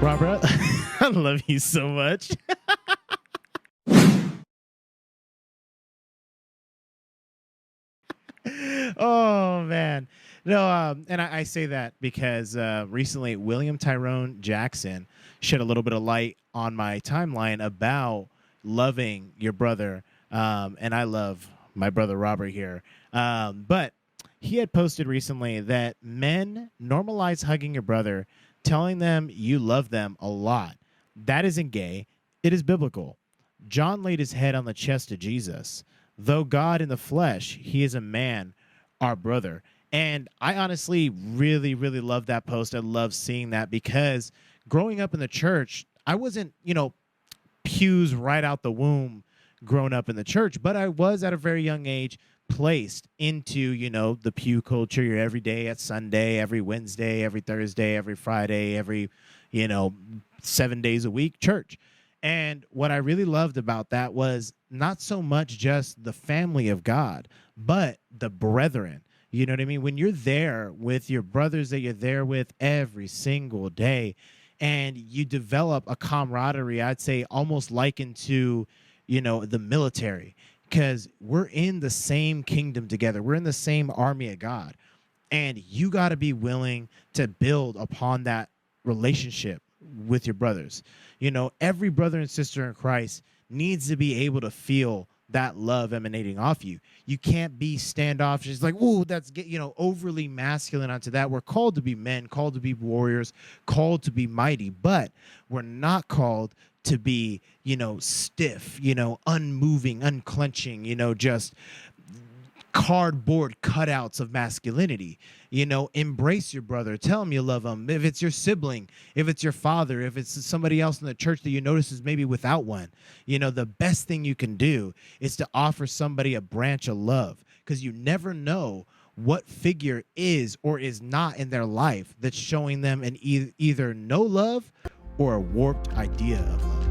Robert, I love you so much. Oh man, no, and I say that because recently William Tyrone Jackson shed a little bit of light on my timeline about loving your brother, and I love my brother Robert here, but he had posted recently that men normalize hugging your brother, telling them you love them a lot. That isn't gay; it is biblical. John laid his head on the chest of Jesus. Though God in the flesh, he is a man, our brother. And I honestly really, really love that post. I love seeing that because growing up in the church, I wasn't, pews right out the womb growing up in the church, but I was at a very young age placed into, the pew culture. You're every day at Sunday, every Wednesday, every Thursday, every Friday, every, you know, 7 days a week church. And what I really loved about that was not so much just the family of God, but the brethren. You know what I mean? When you're there with your brothers that you're there with every single day, and you develop a camaraderie, I'd say almost likened to, the military, because we're in the same kingdom together. We're in the same army of God. And you got to be willing to build upon that relationship with your brothers. Every brother and sister in Christ needs to be able to feel that love emanating off you. You can't be standoffish. It's like, oh, that's, overly masculine onto that. We're called to be men, called to be warriors, called to be mighty, but we're not called to be, stiff, unmoving, unclenching, just cardboard cutouts of masculinity. Embrace your brother. Tell him you love him. If it's your sibling, if it's your father, if it's somebody else in the church that you notice is maybe without one, the best thing you can do is to offer somebody a branch of love, because you never know what figure is or is not in their life that's showing them an either no love or a warped idea of love.